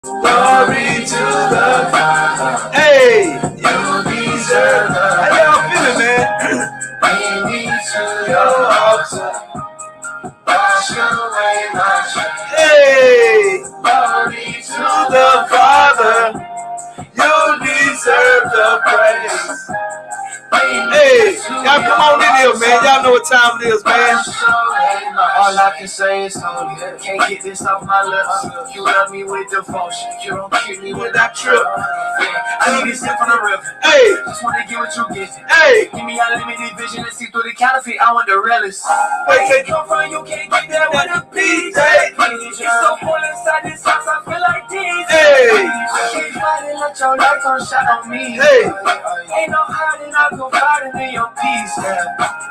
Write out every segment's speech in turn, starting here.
Glory to the Father. Hey, you deserve the. How y'all feeling, man? Bring me to your altar. Wash away my shame. Hey, glory to the Father. You deserve the praise. Hey, y'all come on in here, man. Y'all know what time it is, man. All I can say is holy. Can't get this off my lips. You love me with devotion. You don't treat me with that trip. I need this sip on the river. Hey, just wanna get what you get. Hey, give me unlimited vision and see through the counterfeit. I want the realest. Wait, can't come from you can't get that with a PJ. It's so full inside this house. I feel like this. Hey, I can't fight it. Let your light come shine on me. Hey, ain't no hiding. I go fighting in your peace.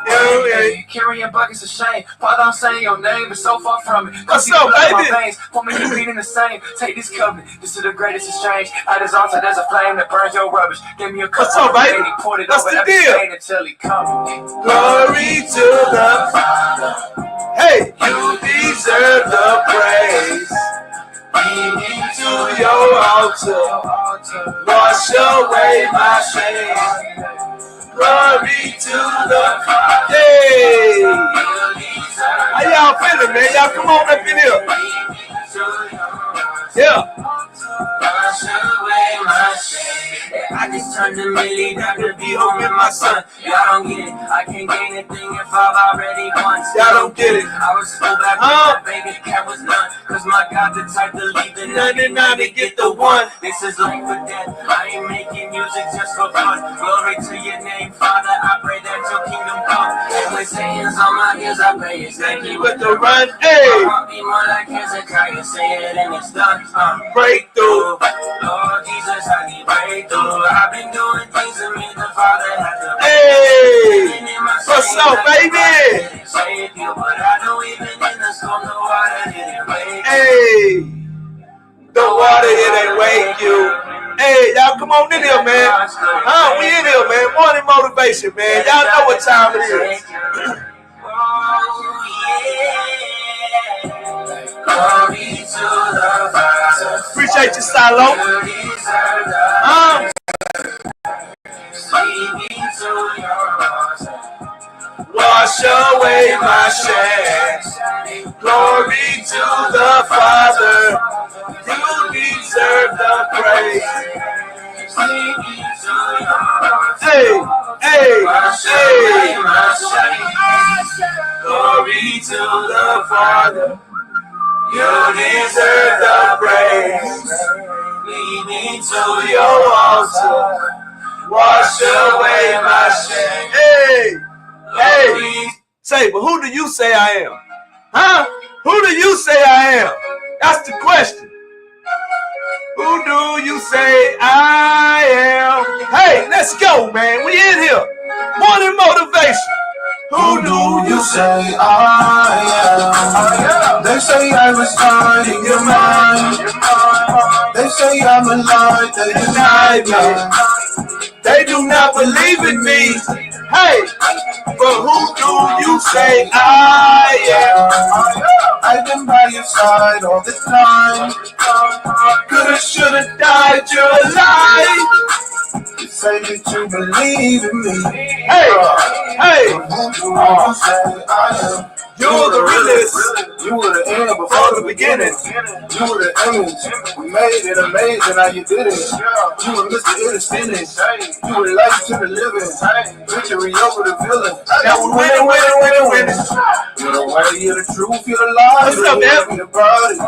Hey, carrying buckets of shame. Father, I'm saying your name, but so far from it. What's up, baby? For me, you beating the same. Take this covenant. This is the greatest exchange. At his altar, there's a flame that burns your rubbish. Give me a cup. What's up, baby? He poured it What's over the every deal? stain until he comes. Glory to the Father. Hey, you deserve the praise. Bring me to your altar. Wash away my shame. Glory to the Father. Hey, how y'all feeling, man? Y'all come on up in here. Yeah. I just turned a million to be home with my son. Y'all don't get it. I can't gain a thing if I've already won. Y'all don't get it. I was so back when my baby cat was done. Cause my God the type to leave the 99 to get the one. This is life or death. I ain't making music just for fun. Glory to your name, Father. I pray that your kingdom come. And with hands on my ears, I pray it's thank you with the run. Hey, I won't be more like Hezekiah. Say it and it's done. Breakthrough. Lord Jesus, I need breakthrough. I've been doing things that make the Father have to. Hey, what's up, baby? Save you, but I know even in the storm, the water didn't wake. Hey, the water it ain't wake you. Hey, y'all come on in here, man. We in here, man. Morning motivation, man. Y'all know what time it is. Glory to the Father. Appreciate you, Silo. Wash away my shame. Glory to the Father. You deserve the praise. Hey, hey, hey. Glory to the Father. You deserve the praise. Lead me to to your altar. Wash away my shame. Hey, hey. Say, but who do you say I am? Huh? Who do you say I am? That's the question. Who do you say I am? Hey, let's go, man. We in here. Morning motivation. Who do you say I am? They say I reside in your mind. They say I'm a lie. They deny me. They do not believe in me. Hey, but who do you say I am? I've been by your side all the time. Coulda, shoulda died, you're alive. You say that you believe in me. Hey, hey. But who do you say I am? You're the realest. You were the end before the beginning. You were the image. We made it amazing how you did it. You were Mr. It is finished. You were life to the living. Victory over the villain. Now we're winning, winning, winning, winning. You're the way, you're the truth, you're the light. What's up, man? You're the body.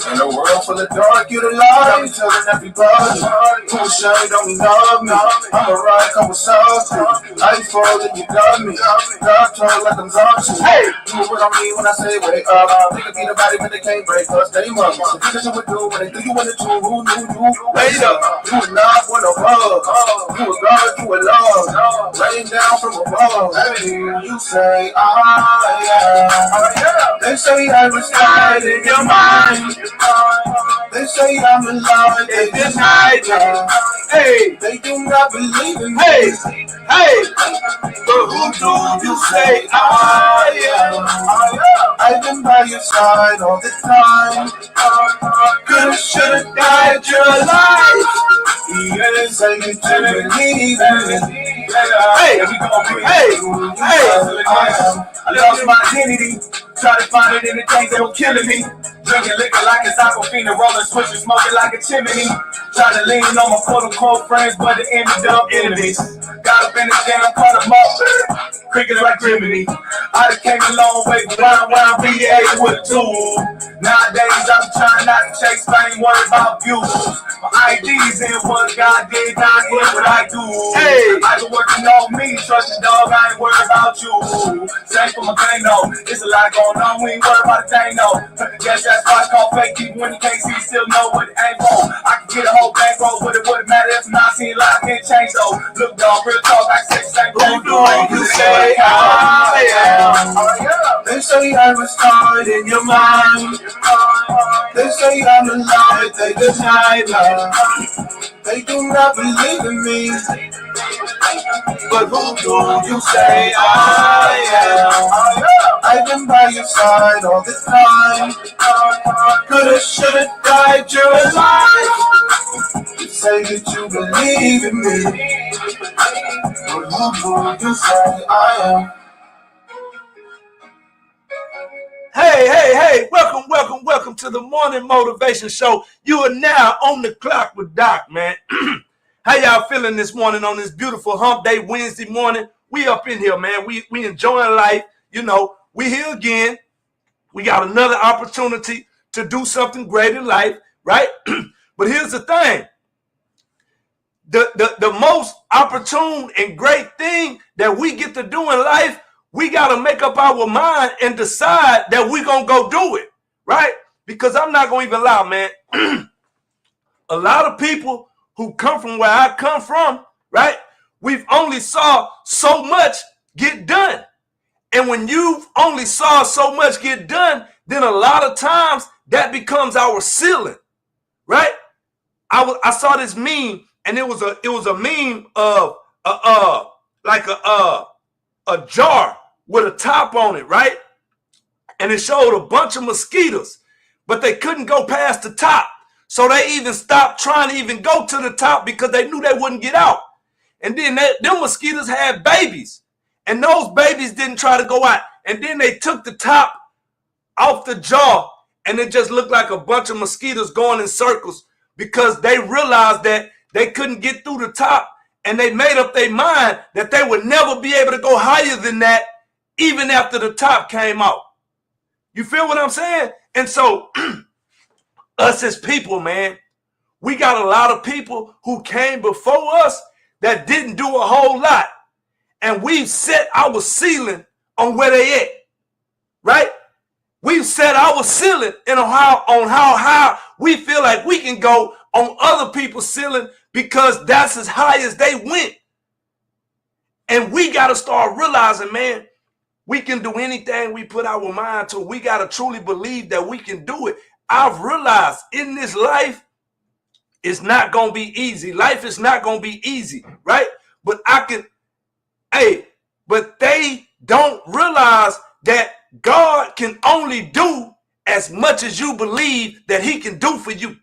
In a world full of dark, you're the light. I'm telling everybody who ashamed on me, love me. I'm a right, come with something. I fall and you got me. God told like I'm zombie. Hey, you know what I mean when I say wake up. They can beat the body, but they can't break us. They must. So think that you would do when they do you in the two. Who knew you? Wait up. You were not one of us. You were God, you were love. Laying down from above. Hey, you say I am. They say I reside in your mind. They say I'm alive. They deny me. Hey, they do not believe in me. Hey, hey. But who do you say I am? I've been by your side all the time. Coulda, shoulda died, you're alive. Yeah, say you to believe in me. Hey, hey, hey. I lost my identity. Try to find it in the things that were killing me. Drinking liquor like it's aquafina, rolling switches, smoking like a chimney. Try to lean on my quote-unquote friends, but they ended up enemies. Got up in the jam, cut them up, cricket like Griminy. I done came a long way, round, VA with a tool. Nowadays, I'm trying not to chase fame, worry about views. My ID's in what God did, not in what I do. Hey, I been working on me, trust the dog, I ain't worried about you. Same for my gang, though. It's a lot going on, we ain't worried about a thing, though. Guess that's why it's called fake. Even when you can't see, still know what it ain't for. I can get a whole bankroll, but it wouldn't matter if I'm not seeing life can't change, though. Look, dog, real talk, I say the same thing. Who do you say I am? They say I reside in your mind. They say I'm alive, they deny me. They do not believe in me. But who do you say I am? I've been by your side all the time. Coulda, shoulda died, you're alive. You say that you believe in me. But who do you say I am? Hey, hey, hey, welcome, welcome, welcome to the Morning Motivation Show. You are now on the clock with Doc, man. How y'all feeling this morning on this beautiful hump day, Wednesday morning? We up in here, man. We enjoying life. You know, we here again. We got another opportunity to do something great in life, right? But here's the thing. The most opportune and great thing that we get to do in life, we got to make up our mind and decide that we're going to go do it, right? Because I'm not going to even lie, man. A lot of people who come from where I come from, right? We've only saw so much get done. And when you've only saw so much get done, then a lot of times that becomes our ceiling, right? I saw this meme, and it was a meme of a jar with a top on it, right? And it showed a bunch of mosquitoes, but they couldn't go past the top. So they even stopped trying to even go to the top because they knew they wouldn't get out. And then them mosquitoes had babies, and those babies didn't try to go out. And then they took the top off the jar, and it just looked like a bunch of mosquitoes going in circles because they realized that they couldn't get through the top, and they made up their mind that they would never be able to go higher than that even after the top came out. You feel what I'm saying? And so us as people, man, We got a lot of people who came before us that didn't do a whole lot. And we've set our ceiling on where they at, right? We've set our ceiling on how high we feel like we can go on other people's ceiling because that's as high as they went. And we got to start realizing, man, we can do anything we put our mind to. We got to truly believe that we can do it. I've realized in this life, it's not going to be easy. Life is not going to be easy, right? But but they don't realize that God can only do as much as you believe that he can do for you.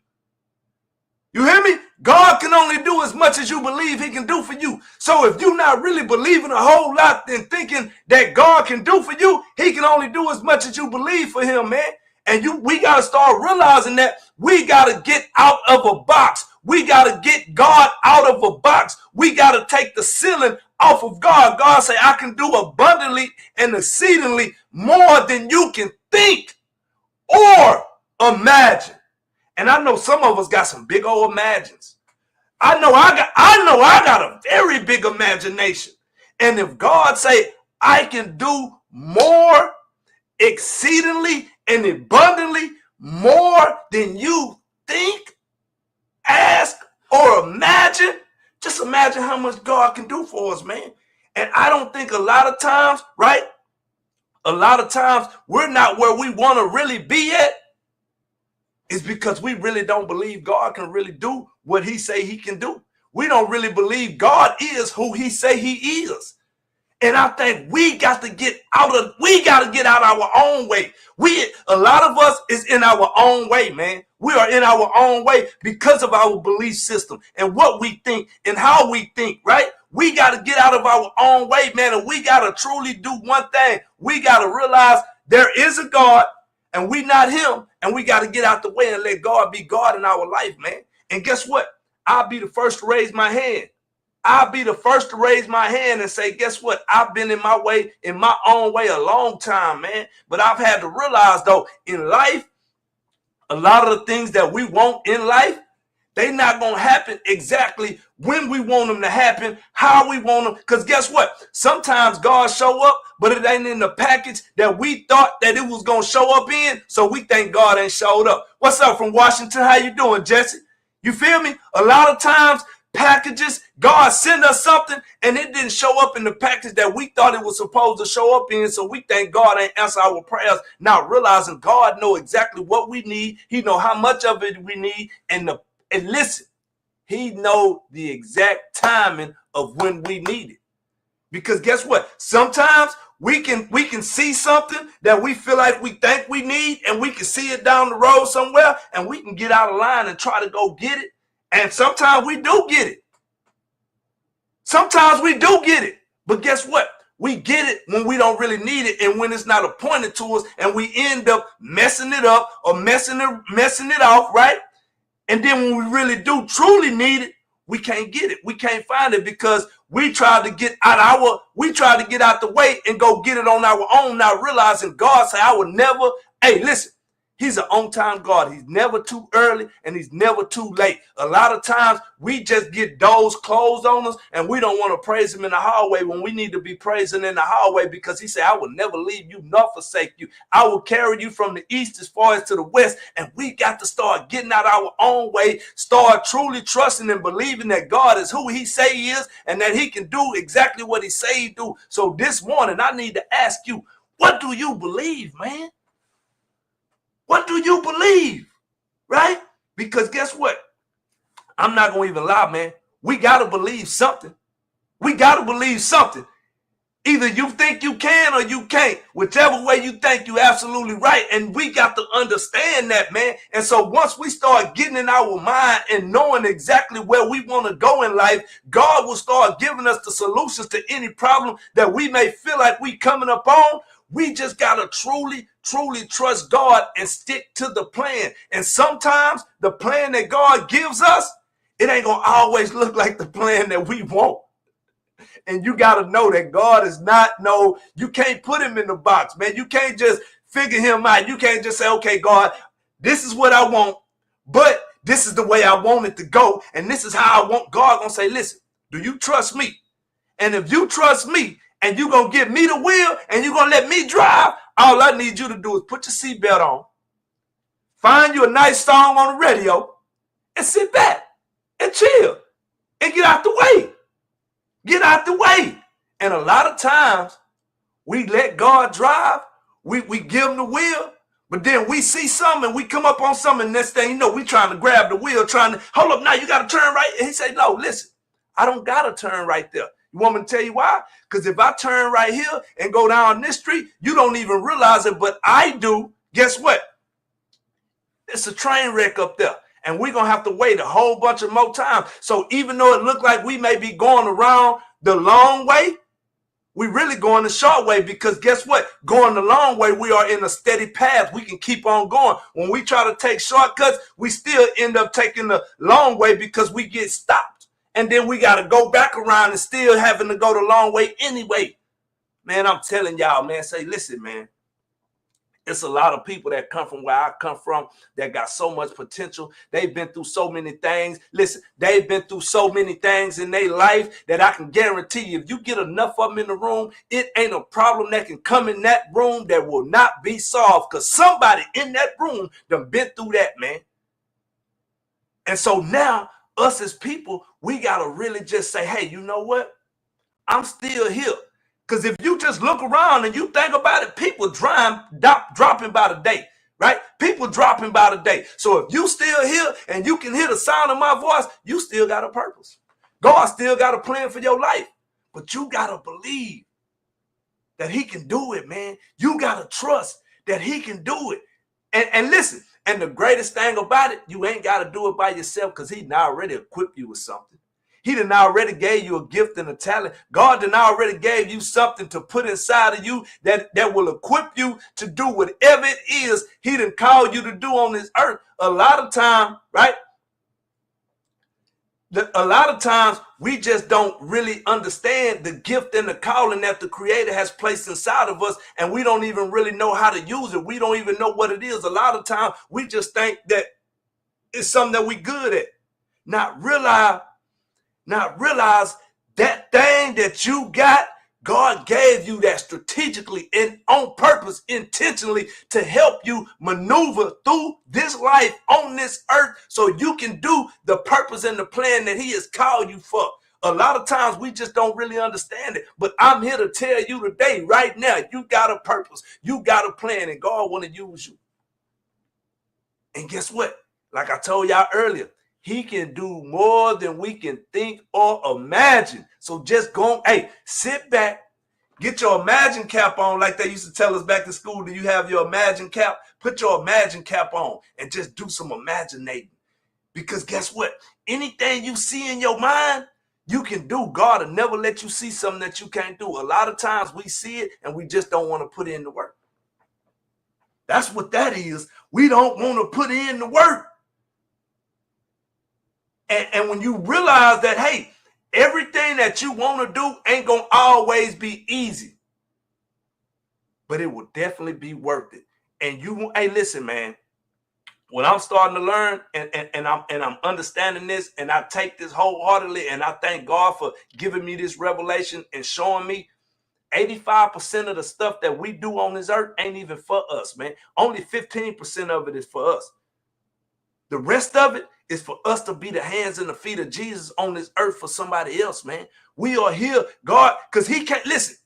You hear me? God can only do as much as you believe he can do for you. So if you're not really believing a whole lot and thinking that God can do for you, he can only do as much as you believe for him, man. And we got to start realizing that we got to get out of a box. We got to get God out of a box. We got to take the ceiling off of God. God say, I can do abundantly and exceedingly more than you can think or imagine. And I know some of us got some big old imagines. I know I got a very big imagination. And if God say, I can do more exceedingly and abundantly more than you think, ask, or imagine, just imagine how much God can do for us, man. And I don't think a lot of times, right? A lot of times we're not where we want to really be at. It's because we really don't believe God can really do what he say he can do. We don't really believe God is who he say he is. And I think we got to get out our own way. A lot of us is in our own way, man. We are in our own way because of our belief system and what we think and how we think, right? We got to get out of our own way, man. And we got to truly do one thing. We got to realize there is a God and we not him. And we got to get out the way and let God be God in our life, man. And guess what? I'll be the first to raise my hand. I'll be the first to raise my hand and say, guess what? I've been in my own way a long time, man. But I've had to realize, though, in life, a lot of the things that we want in life, they not going to happen exactly when we want them to happen, how we want them. Because guess what? Sometimes God show up, but it ain't in the package that we thought that it was going to show up in. So we think God ain't showed up. What's up from Washington? How you doing, Jesse? You feel me? A lot of times, packages, God send us something and it didn't show up in the package that we thought it was supposed to show up in. So we think God ain't answer our prayers, not realizing God know exactly what we need. He know how much of it we need. And listen, he know the exact timing of when we need it. Because guess what? Sometimes we can see something that we feel like we think we need, and we can see it down the road somewhere, and we can get out of line and try to go get it. And sometimes we do get it. Sometimes we do get it. But guess what? We get it when we don't really need it and when it's not appointed to us, and we end up messing it up or messing it off, right? And then when we really do truly need it, we can't get it. We can't find it because we tried to get out the way and go get it on our own, not realizing God said, I would never. Hey, listen. He's an on-time God. He's never too early and he's never too late. A lot of times we just get doors closed on us and we don't want to praise him in the hallway when we need to be praising in the hallway, because he said, I will never leave you nor forsake you. I will carry you from the east as far as to the west. And we got to start getting out our own way, start truly trusting and believing that God is who he say he is and that he can do exactly what he say he do. So this morning, I need to ask you, what do you believe, man? What do you believe, right? Because guess what? I'm not going to even lie, man. We got to believe something. We got to believe something. Either you think you can or you can't. Whichever way you think, you're absolutely right. And we got to understand that, man. And so once we start getting in our mind and knowing exactly where we want to go in life, God will start giving us the solutions to any problem that we may feel like we coming up on. We just got to truly trust God and stick to the plan. And sometimes the plan that God gives us, it ain't going to always look like the plan that we want. And you got to know that God is you can't put him in the box, man. You can't just figure him out. You can't just say, okay, God, this is what I want, but this is the way I want it to go, and this is how I want. God gonna say, listen, do you trust me? And if you trust me and you gonna give me the wheel and you gonna let me drive, all I need you to do is put your seatbelt on, find you a nice song on the radio, and sit back and chill and get out the way. Get out the way. And a lot of times we let God drive, we give him the wheel, but then we see something and we come up on something, and next thing you know, we trying to grab the wheel, trying to, hold up, now you got to turn right. And he said, no, listen, I don't got to turn right there. You want me to tell you why? Because if I turn right here and go down this street, you don't even realize it, but I do. Guess what? It's a train wreck up there, and we're going to have to wait a whole bunch of more time. So even though it looked like we may be going around the long way, we really going the short way, because guess what? Going the long way, we are in a steady path. We can keep on going. When we try to take shortcuts, we still end up taking the long way because we get stopped. And then we got to go back around and still having to go the long way anyway. Man, I'm telling y'all, man, say, listen, man. It's a lot of people that come from where I come from that got so much potential. They've been through so many things. Listen, they've been through so many things in their life that I can guarantee you, if you get enough of them in the room, it ain't a problem that can come in that room that will not be solved, because somebody in that room done been through that, man. And so now, us as people, we got to really just say, hey, you know what? I'm still here. Because if you just look around and you think about it, people dropping by the day, right? People dropping by the day. So if you still here and you can hear the sound of my voice, you still got a purpose. God still got a plan for your life. But you got to believe that he can do it, man. You got to trust that he can do it. And listen, and the greatest thing about it, you ain't got to do it by yourself, because he now already equipped you with something. He done already gave you a gift and a talent. God done already gave you something to put inside of you that will equip you to do whatever it is he done called you to do on this earth. A lot of time, right? A lot of times we just don't really understand the gift and the calling that the Creator has placed inside of us, and we don't even really know how to use it. We don't even know what it is. A lot of times we just think that it's something that we good at. Not realize that thing that you got, God gave you that strategically and on purpose, intentionally, to help you maneuver through this life on this earth so you can do the purpose and the plan that he has called you for. A lot of times we just don't really understand it, but I'm here to tell you today, right now, you got a purpose, you got a plan, and God want to use you. And guess what? Like I told y'all earlier, he can do more than we can think or imagine. So just go, hey, sit back, get your imagine cap on, like they used to tell us back in school. Do you have your imagine cap? Put your imagine cap on and just do some imaginating. Because guess what? Anything you see in your mind, you can do. God will never let you see something that you can't do. A lot of times we see it and we just don't want to put in the work. That's what that is. We don't want to put in the work. And when you realize that, hey, everything that you want to do ain't going to always be easy, but it will definitely be worth it. And you, hey, listen, man, what I'm starting to learn, and I'm understanding this, and I take this wholeheartedly, and I thank God for giving me this revelation and showing me 85% of the stuff that we do on this earth ain't even for us, man. Only 15% of it is for us. The rest of it is for us to be the hands and the feet of Jesus on this earth for somebody else, man. We are here, God, because he can't, listen,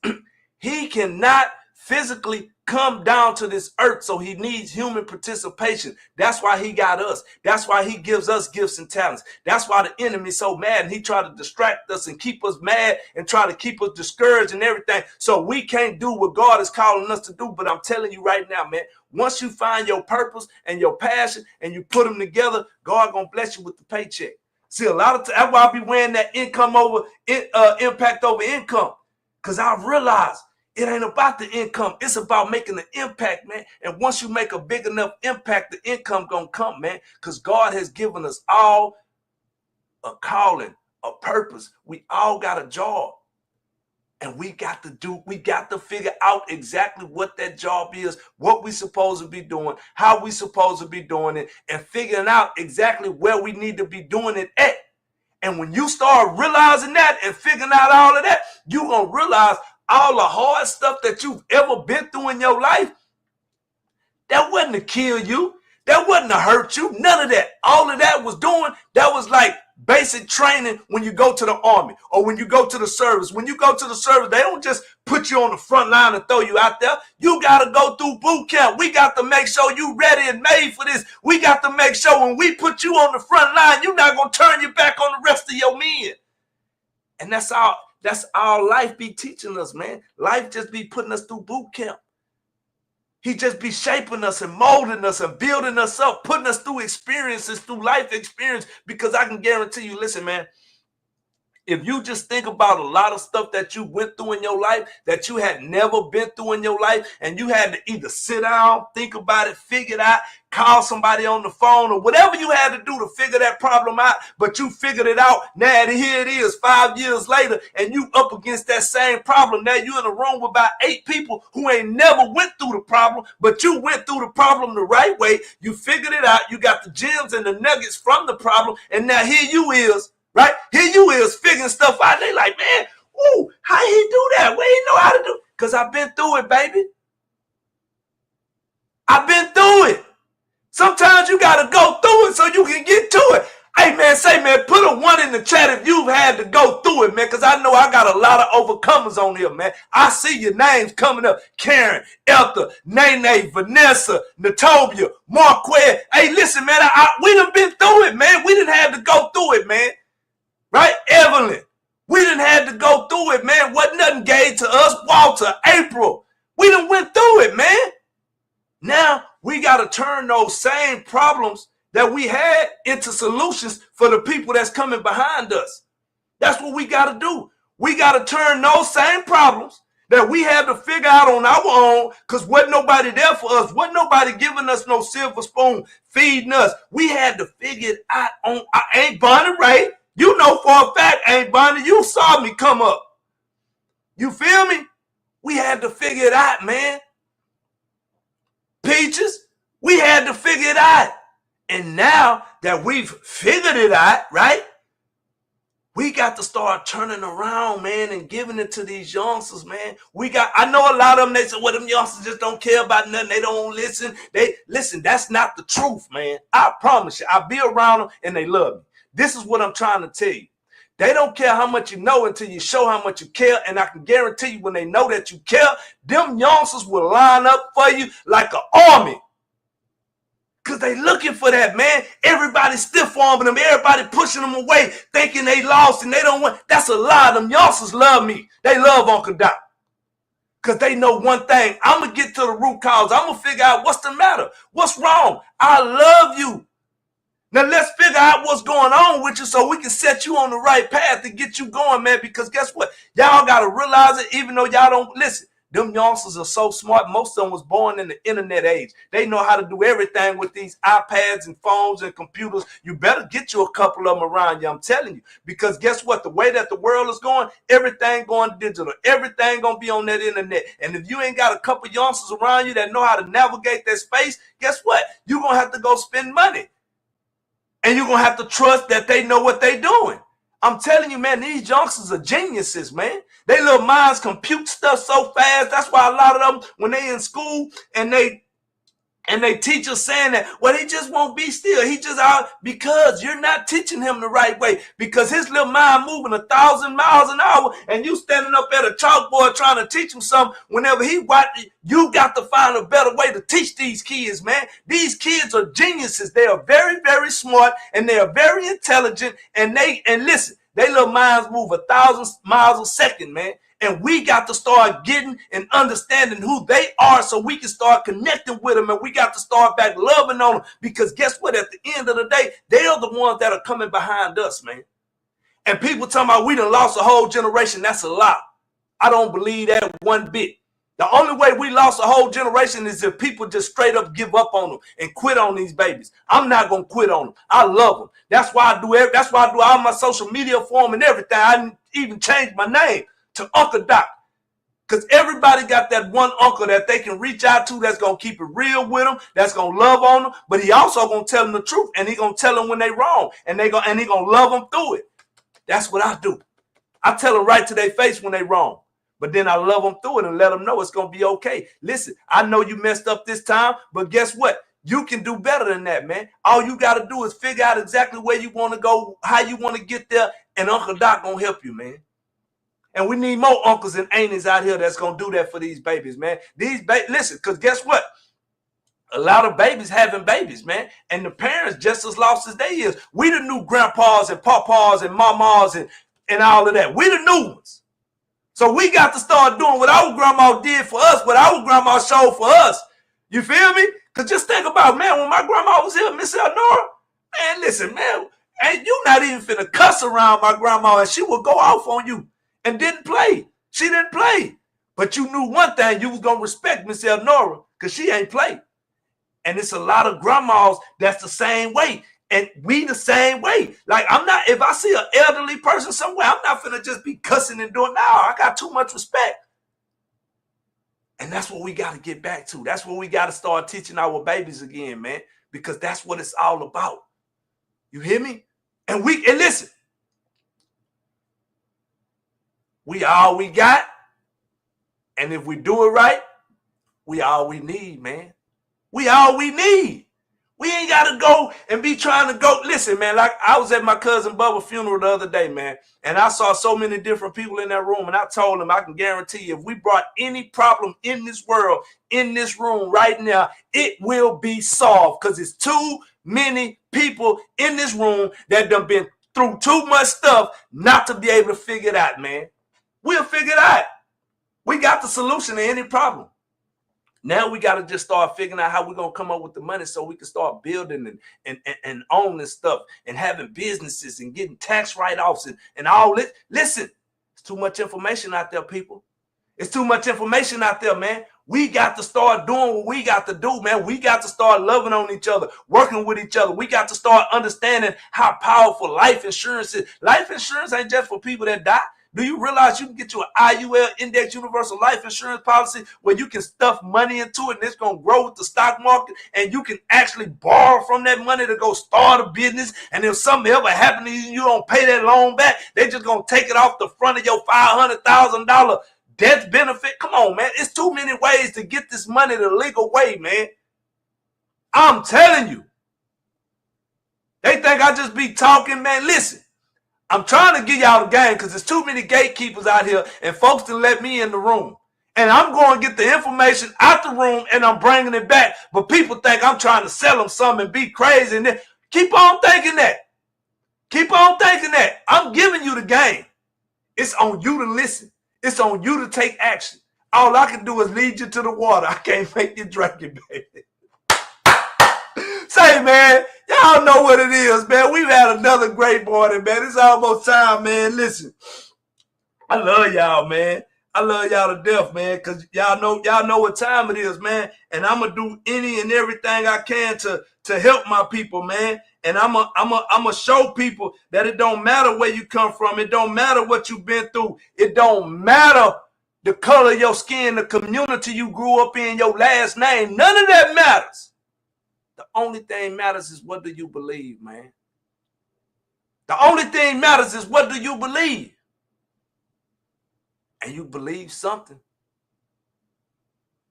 he cannot physically come down to this earth, so he needs human participation. That's why he got us. That's why he gives us gifts and talents. That's why the enemy's so mad, and he try to distract us and keep us mad and try to keep us discouraged and everything, so we can't do what God is calling us to do. But I'm telling you right now, man, once you find your purpose and your passion and you put them together, God gonna bless you with the paycheck. See, a lot of that's why I be wearing that impact over income, because I realize it ain't about the income. It's about making an impact, man. And once you make a big enough impact, the income gonna come, man, because God has given us all a calling, a purpose. We all got a job. And we got to figure out exactly what that job is, what we supposed to be doing, how we supposed to be doing it, and figuring out exactly where we need to be doing it at. And when you start realizing that and figuring out all of that, you're going to realize all the hard stuff that you've ever been through in your life, that wasn't to kill you. That wasn't to hurt you. None of that. All of that was like basic training when you go to the army or when you go to the service. When you go to the service, they don't just put you on the front line and throw you out there. You got to go through boot camp. We got to make sure you ready and made for this. We got to make sure when we put you on the front line, you're not going to turn your back on the rest of your men. And that's all life be teaching us, man. Life just be putting us through boot camp. He just be shaping us and molding us and building us up, putting us through experiences, through life experience, because I can guarantee you, listen, man, if you just think about a lot of stuff that you went through in your life that you had never been through in your life, and you had to either sit down, think about it, figure it out, call somebody on the phone or whatever you had to do to figure that problem out, but you figured it out. Now here it is 5 years later, and you up against that same problem. Now you in a room with about 8 people who ain't never went through the problem, but you went through the problem the right way. You figured it out. You got the gems and the nuggets from the problem, and now here you is. Right? Here you is figuring stuff out. They like, man, ooh, how he do that? Where he know how to do? Because I've been through it, baby. I've been through it. Sometimes you got to go through it so you can get to it. Hey, man, put a 1 in the chat if you've had to go through it, man, because I know I got a lot of overcomers on here, man. I see your names coming up. Karen, Eltha, Nene, Vanessa, Natobia, Marquette. Hey, listen, man, we done been through it, man. We done had to go through it, man. Right? Evelyn, we didn't have to go through it, man. Wasn't nothing gave to us. Walter, April, we done went through it, man. Now we got to turn those same problems that we had into solutions for the people that's coming behind us. That's what we got to do. We got to turn those same problems that we had to figure out on our own, because wasn't nobody there for us. Wasn't nobody giving us no silver spoon, feeding us. We had to figure it out on our Aunt Bonnie, right? You know for a fact, Aunt Bonnie, you saw me come up. You feel me? We had to figure it out, man. Peaches, we had to figure it out. And now that we've figured it out, right? We got to start turning around, man, and giving it to these youngsters, man. I know a lot of them, they say, well, them youngsters just don't care about nothing. They don't listen. Listen, that's not the truth, man. I promise you. I be around them and they love me. This is what I'm trying to tell you. They don't care how much you know until you show how much you care. And I can guarantee you when they know that you care, them youngsters will line up for you like an army. Because they looking for that, man. Everybody stiff-arming them. Everybody pushing them away, thinking they lost and they don't want. That's a lie. Them youngsters love me. They love Uncle Doc. Because they know one thing. I'm going to get to the root cause. I'm going to figure out what's the matter. What's wrong? I love you. Now, let's figure out what's going on with you so we can set you on the right path to get you going, man, because guess what? Y'all got to realize it, even though y'all don't listen. Them youngsters are so smart. Most of them was born in the internet age. They know how to do everything with these iPads and phones and computers. You better get you a couple of them around you, I'm telling you. Because guess what? The way that the world is going, everything going digital. Everything going to be on that internet. And if you ain't got a couple youngsters around you that know how to navigate that space, guess what? You're going to have to go spend money. And you're going to have to trust that they know what they're doing. I'm telling you, man, these youngsters are geniuses, man. They little minds compute stuff so fast. That's why a lot of them, when they in school and they teachers saying that, well, he just won't be still. He just out because you're not teaching him the right way, because his little mind moving 1,000 miles an hour and you standing up at a chalkboard trying to teach him something. Whenever he watch, you got to find a better way to teach these kids, man. These kids are geniuses. They are very, very smart and they are very intelligent, and listen, they little minds move 1,000 miles a second, man. And we got to start getting and understanding who they are so we can start connecting with them. And we got to start back loving on them, because guess what? At the end of the day, they are the ones that are coming behind us, man. And people talking about we done lost a whole generation. That's a lie. I don't believe that one bit. The only way we lost a whole generation is if people just straight up give up on them and quit on these babies. I'm not going to quit on them. I love them. That's why I do all my social media for them and everything. I didn't even change my name to Uncle Doc. Because everybody got that one uncle that they can reach out to that's going to keep it real with them, that's going to love on them, but he also going to tell them the truth, and he going to tell them when they wrong, and he going to love them through it. That's what I do. I tell them right to their face when they wrong, but then I love them through it and let them know it's going to be okay. Listen, I know you messed up this time, but guess what? You can do better than that, man. All you got to do is figure out exactly where you want to go, how you want to get there, and Uncle Doc going to help you, man. And we need more uncles and aunties out here that's going to do that for these babies, man. Listen, because guess what? A lot of babies having babies, man. And the parents just as lost as they is. We the new grandpas and papas and mamas and all of that. We the new ones. So we got to start doing what our grandma did for us, what our grandma showed for us. You feel me? Because just think about, man, when my grandma was here, Miss Elnora, man, listen, man, ain't you not even finna cuss around my grandma and she would go off on you. And didn't play. She didn't play. But you knew one thing, you was going to respect Miss Elnora because she ain't play. And it's a lot of grandmas that's the same way. And we the same way. Like, if I see an elderly person somewhere, I'm not finna just be cussing and doing, no, I got too much respect. And that's what we got to get back to. That's what we got to start teaching our babies again, man, because that's what it's all about. You hear me? And listen. We all we got, and if we do it right, we all we need, man. We all we need. We ain't got to go and be trying to go. Listen, man, like I was at my cousin Bubba's funeral the other day, man, and I saw so many different people in that room, and I told him I can guarantee you if we brought any problem in this world, in this room right now, it will be solved because it's too many people in this room that done been through too much stuff not to be able to figure it out, man. We'll figure it out. We got the solution to any problem. Now we got to just start figuring out how we're going to come up with the money so we can start building and owning stuff and having businesses and getting tax write-offs and all this. Listen, it's too much information out there, people. It's too much information out there, man. We got to start doing what we got to do, man. We got to start loving on each other, working with each other. We got to start understanding how powerful life insurance is. Life insurance ain't just for people that die. Do you realize you can get you an IUL Index Universal Life Insurance policy where you can stuff money into it and it's going to grow with the stock market and you can actually borrow from that money to go start a business, and if something ever happens to you, you don't pay that loan back, they're just going to take it off the front of your $500,000 death benefit? Come on, man. It's too many ways to get this money the legal way, man. I'm telling you. They think I just be talking, man. Listen. I'm trying to get y'all the game because there's too many gatekeepers out here and folks to let me in the room. And I'm going to get the information out the room and I'm bringing it back. But people think I'm trying to sell them something and be crazy. And keep on thinking that. Keep on thinking that. I'm giving you the game. It's on you to listen. It's on you to take action. All I can do is lead you to the water. I can't make you drink it, baby. Say, man, y'all know what it is, man. We've had another great morning, man. It's almost time, man. Listen, I love y'all, man. I love y'all to death, man, because y'all know what time it is, man. And I'm going to do any and everything I can to help my people, man. And I'm a show people that it don't matter where you come from. It don't matter what you've been through. It don't matter the color of your skin, the community you grew up in, your last name. None of that matters. The only thing matters is what do you believe, man. The only thing matters is what do you believe. And you believe something.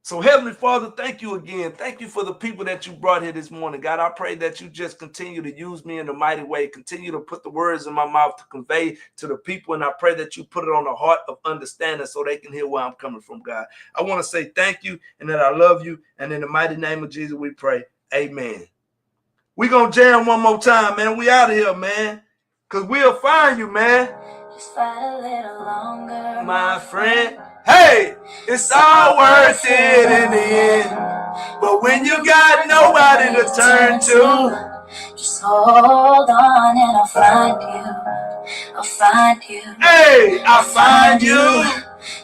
So Heavenly Father, thank you again. Thank you for the people that you brought here this morning. God, I pray that you just continue to use me in a mighty way. Continue to put the words in my mouth to convey to the people. And I pray that you put it on the heart of understanding so they can hear where I'm coming from, God. I want to say thank you and that I love you. And in the mighty name of Jesus, we pray. Amen. We're going to jam one more time, man. We out of here, man. Because we'll find you, man. Just fight a little longer, my friend. Hey, it's all worth it in the end. But when you got nobody to turn to, just hold on and I'll find you. I'll find you. Hey, I'll find you.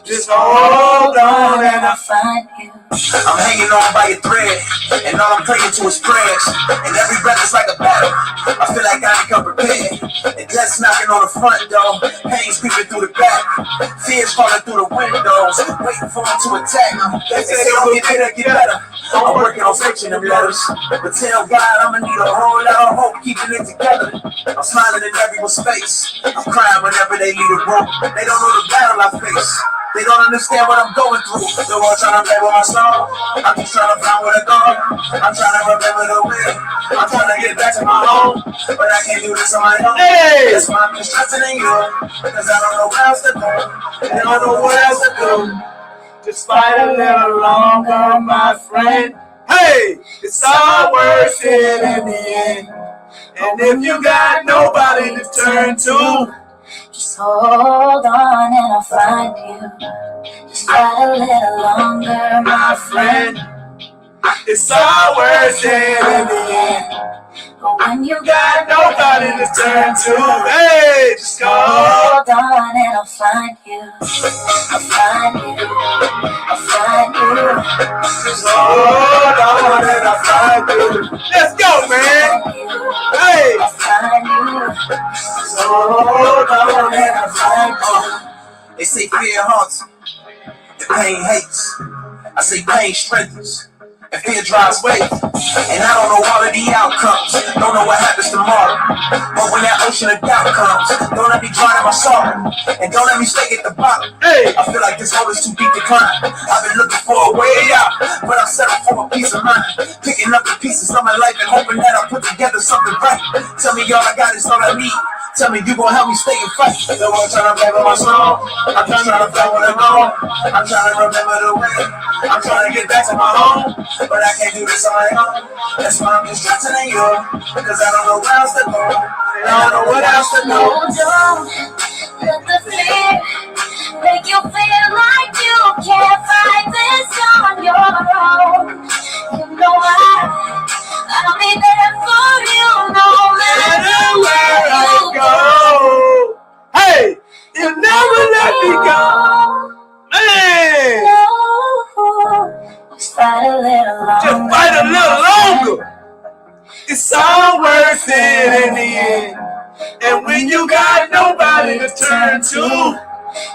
Just hold on and I'll find you. I'm hanging on by a thread, and all I'm clinging to is prayers. And every breath is like a battle. I feel like I become prepared. And death's knocking on the front door, pain's creeping through the back, fears falling through the windows, waiting for them to attack. They say don't get better, get better. I'm working on fixing them letters, but tell God I'ma need a whole lot of hope keeping it together. I'm smiling in everyone's face. I'm crying whenever they leave the room. They don't know the battle I face. They don't understand what I'm going through. The world trying to play with my soul. I'm just trying to find where to go. I'm trying to remember the way. I'm trying to get back to my home, but I can't do this on my own. Hey! That's why I'm just trusting in you, because I don't know where else to go. And I don't know what else to do. Just fight a little longer, my friend. Hey, it's all worth it in the end. And if you got nobody to turn to, just hold on and I'll find you. Just fight a little longer, my friend. It's all worth it in the end. But when you got nobody to turn to, hey, just hold on and I'll find you. I'll find you. I'll find you. Just hold on and I'll find you. Let's go, man. Hey. I'll find you. Just hold on and I'll find you. They say fear haunts, the pain hates. I say pain strengthens, and fear drives weight. And I don't know all of the outcomes, don't know what happens tomorrow. But when that ocean of doubt comes, don't let me drown in my sorrow, and don't let me stay at the bottom. Hey. I feel like this hole is too deep to climb. I've been looking for a way out, but I'm settling for a peace of mind. Picking up the pieces of my life and hoping that I put together something right. Tell me all I got is all I need. Tell me you gon' help me stay and fight. The world trying to play with my soul. I'm just trying to find where to go. I'm trying to remember the way. I'm trying to get back to my home, but I can't do this on my own. That's why I'm just trusting in you, because I don't know where else to go. And I don't know what else to do. Don't let the fear make you feel like you can't fight this on your own. You know I'll be there for you no matter where you go. Hey, you never let me go. Man. Just fight a little longer. Just fight a little longer. It's all worth it in the end. And when you got nobody to turn to,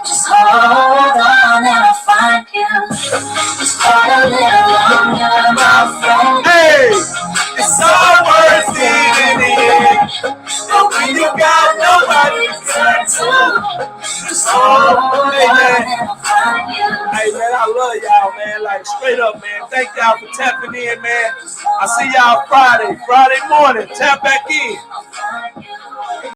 just hold on and I'll find you. Just fight a little longer, my friend. Hey, it's all worth it in the end. And when you got nobody to turn to, just hold on and I'll find you. Hey man, I love y'all, man. Like straight up, man. Thank y'all for tapping in, man. I see y'all Friday morning. Tap back in.